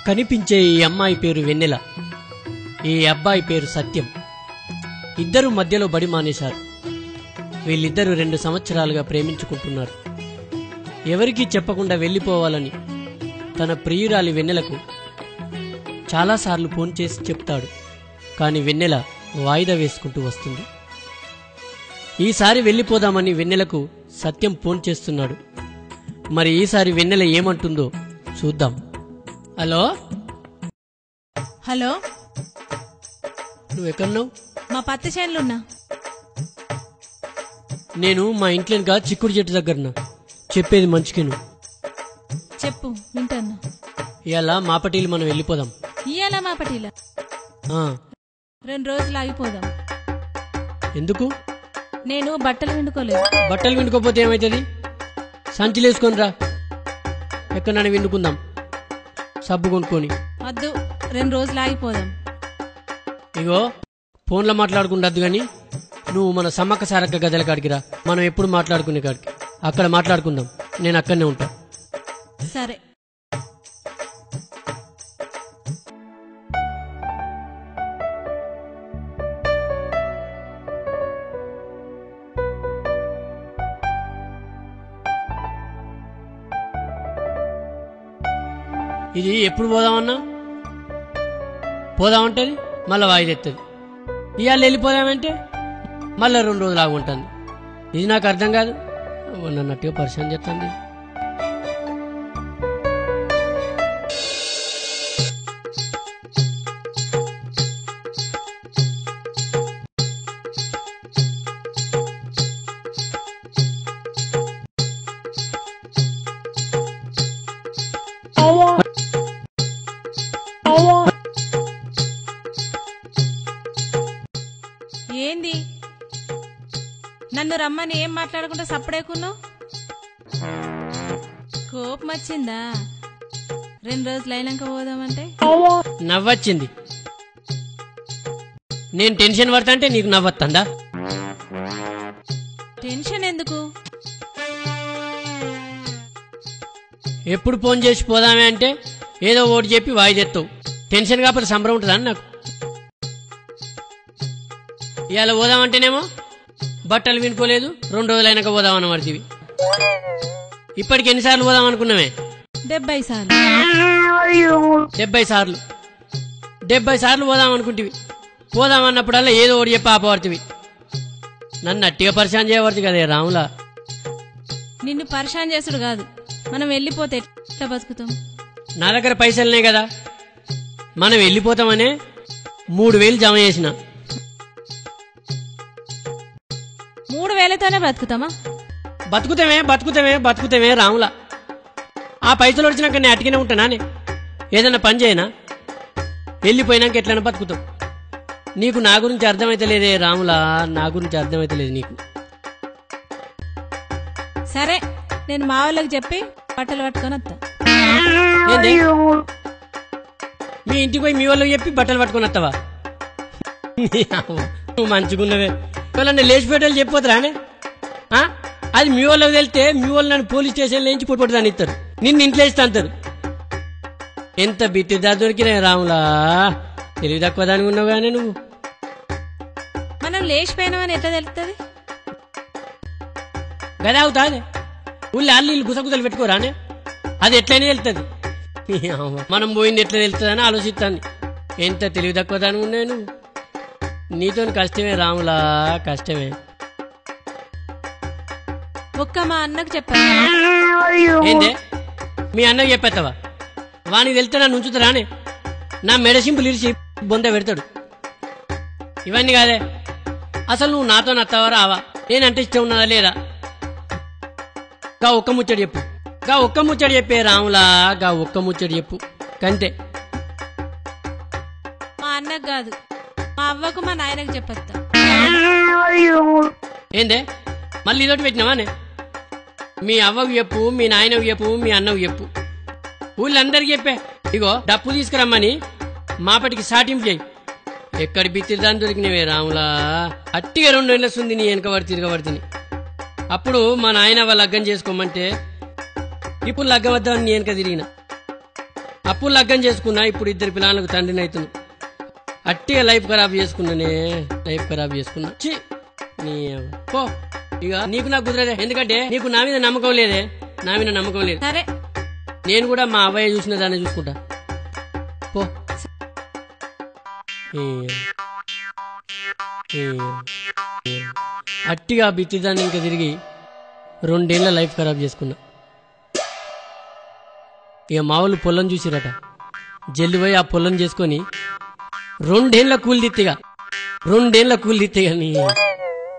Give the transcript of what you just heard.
కనిపించే ఈ అమ్మాయి పేరు వెన్నెల, ఈ అబ్బాయి పేరు సత్యం. ఇద్దరు మధ్యలో బడి మానేశారు. వీళ్ళిద్దరూ 2 సంవత్సరాలుగా ప్రేమించుకుంటున్నారు. ఎవరికీ చెప్పకుండా వెళ్ళిపోవాలని తన ప్రియురాలి వెన్నెలకు చాలాసార్లు ఫోన్ చేసి చెప్తాడు. కానీ వెన్నెల వాయిదా వేసుకుంటూ వస్తుంది. ఈసారి వెళ్ళిపోదామని వెన్నెలకు సత్యం ఫోన్ చేస్తున్నాడు. మరి ఈసారి వెన్నెల ఏమంటుందో చూద్దాం. హలో హలో, నువ్వెక్కడున్నావు? మా పత్తి చేనులున్నా. నేను మా ఇంట్లోగా చిక్కుడు చెట్టు దగ్గరనా. చెప్పేది మంచికేను. చెప్పు, వింటాను. ఇవాళ మాపటీలు మనం వెళ్ళిపోదాం. ఇయ్యాలా మా పటీలా? ఆ, 2 రోజులు ఆగిపోదాం. ఎందుకు? నేను బట్టలు విండుకోలేదు. బట్టలు విండుకోపోతే ఏమవుతుంది? సంచిలేసుకొని రా, ఎక్కడైనా విండుకుందాం సబ్బు కొనుక్కొని. వద్దు, 2 రోజులు ఆగిపోదాం. ఇగో ఫోన్లో మాట్లాడుకుంటద్దు కానీ నువ్వు మన సమ్మక్క సారక్క గదల కాడికి రా. మనం ఎప్పుడు మాట్లాడుకునే కాడికి అక్కడ మాట్లాడుకుందాం. నేను అక్కడనే ఉంటా. సరే. ఇది ఎప్పుడు పోదామన్నా? పోదామంటది మళ్ళీ వాయిదెత్తది. ఇవాళ వెళ్ళిపోదామంటే మళ్ళీ 2 రోజులు ఆగుంటుంది. ఇది నాకు అర్థం కాదు. నన్నట్టుగా పరిచయం చేస్తుంది. ఏంది నన్ను రమ్మని ఏం మాట్లాడకుండా సప్పుడేకున్నావు? కోపం వచ్చిందా? 2 రోజులు అయినాక పోదామంటే నవ్వొచ్చింది. నేను టెన్షన్ పడతా అంటే నీకు నవ్వొత్తందా? టెన్షన్ ఎందుకు? ఎప్పుడు ఫోన్ చేసి పోదామే అంటే ఏదో ఓటు చెప్పి వాయిదెత్తావు. టెన్షన్ కాకపోతే సంబరం ఉంటుందా నాకు? ఇవాళ పోదామంటేనేమో బట్టలు వినుకోలేదు, 2 రోజులు అయినాక పోదామని పడుతుంది. ఇప్పటికి ఎన్నిసార్లు పోదాం అనుకున్నామే? 70 సార్లు. 70 సార్లు. 70 సార్లు పోదాం అనుకుంటేవి. పోదామన్నప్పుడల్లా ఏదో ఒకటి చెప్పి ఆపబడుతుంది. నన్ను అట్టిగా పరిచయం చేయబడుతుంది కదే రాములా. నిన్ను పరిశాన్ చేసుడు కాదు, మనం వెళ్ళిపోతే ఎట్లా బతుకుతాం? నా దగ్గర పైసలునే కదా. మనం వెళ్ళిపోతామనే 3000 జమ చేసిన. 3000తోనే బ్రతుకుతామా? బతుకుతామే బతుకుతామే బతుకుతామే రాములా. ఆ పైసలు వచ్చినాక నేను అట్టిగానే ఉంటానానే. ఏదన్నా పని చేయనా? వెళ్ళిపోయినాక ఎట్లైనా బతుకుతాం. నీకు నా గురించి అర్థమైతే లేదే రాములా, నా గురించి అర్థమైతే లేదు నీకు. సరే, నేను మా వాళ్ళకి చెప్పి బట్టలు పట్టుకొని వస్తా. ఏంది? మీ ఇంటికి పోయి మీ వాళ్ళకి చెప్పి బట్టలు పట్టుకొని వస్తావా? నువ్వు మంచిగున్నవే. వాళ్ళని లేచిపోయేటోళ్ళు చెప్పిపోతారానే? అది మీ వాళ్ళకి వెళ్తే మీ వాళ్ళు నన్ను పోలీస్ స్టేషన్లో నుంచి పొట్టుదాన్ని ఇస్తారు, నిన్ను ఇంట్లో ఇస్తా అంటారు. ఎంత బిట్టిదా దొరికినా రాములా. తెలివి తక్కువ దానికి ఉన్నావు కానీ నువ్వు. మనం లేచిపోయినామని ఎట్లా తెలుస్తుంది? గదా అవుతాదే. ఊళ్ళో అల్లు గుసగుసలు పెట్టుకోరానే. అది ఎట్లయినా వెళ్తుంది. మనం పోయింది ఎట్లా వెళ్తుందని ఆలోచిస్తాను. ఎంత తెలివి తక్కువ దానికి ఉన్నాయి నువ్వు. నీతో కష్టమే రాములా, కష్టమే. ఒక్క మా అన్నకు చెప్పాను. ఏందే? మీ అన్నకు చెప్పేస్తావా? వానికి వెళ్తే నన్ను ఉంచుతారానే? నా మెడసింపులు ఇరిచి బొంద పెడతాడు. ఇవన్నీ కాదే. అసలు నువ్వు నాతో నత్తావా రావా? నేనంటే ఇష్టం ఉన్నదా లేదా? గా ఒక్క ముచ్చడి చెప్పు. గా ఒక్క ముచ్చడి చెప్పే రాములా, గా ఒక్క ముచ్చడి చెప్పు కంతే. మా అన్నకు కాదు, మా అవ్వకు మా నాయనకు చెప్పొస్తా. ఏందే? మళ్ళీ ఇదోటి పెట్టినావానే? మీ అవ్వకు చెప్పు, మీ నాయనకు చెప్పు, మీ అన్నకు చెప్పు, ఊళ్ళందరికి చెప్పే. ఇగో డప్పు తీసుకురమ్మని మాపటికి సాటింపు చేయి. ఎక్కడి బిత్తిదాన్ని దొరికినవే రాములా. అట్టిగా 2 ఏళ్ళ సుంది నీ వెనకబడి తిరగబడుతుంది. అప్పుడు మా నాయన వాళ్ళ లగ్గం చేసుకోమంటే ఇప్పుడు లగ్గం వద్దామని నీ వెనక తిరిగిన. అప్పుడు లగ్గం చేసుకున్నా, ఇప్పుడు 2 పిల్లలకు తండ్రిని అవుతున్నా. అట్టిగా లైఫ్ ఖరాబ్ చేసుకున్నానే, లైఫ్ ఖరాబ్ చేసుకున్నా. ఛీ, నీ పో ఇక. నీకు నాకు కుదరదే, ఎందుకంటే నీకు నా మీద నమ్మకం లేదే, నా మీద నమ్మకం లేదు. సరే నేను కూడా మా అబ్బాయి చూసిన దాన్ని చూసుకుంటా. పో. అట్టిగా బిత్తిదాన్ని ఇంకా తిరిగి 2 ఏళ్ల లైఫ్ ఖరాబ్ చేసుకున్నా. ఇక మా వాళ్ళు పొలం చూసిరట, జల్లి పోయి ఆ పొలం చేసుకొని 2 ఏళ్ల కూలి దిత్తిగా 2 ఏళ్ల కూలి దిత్తిగా నీ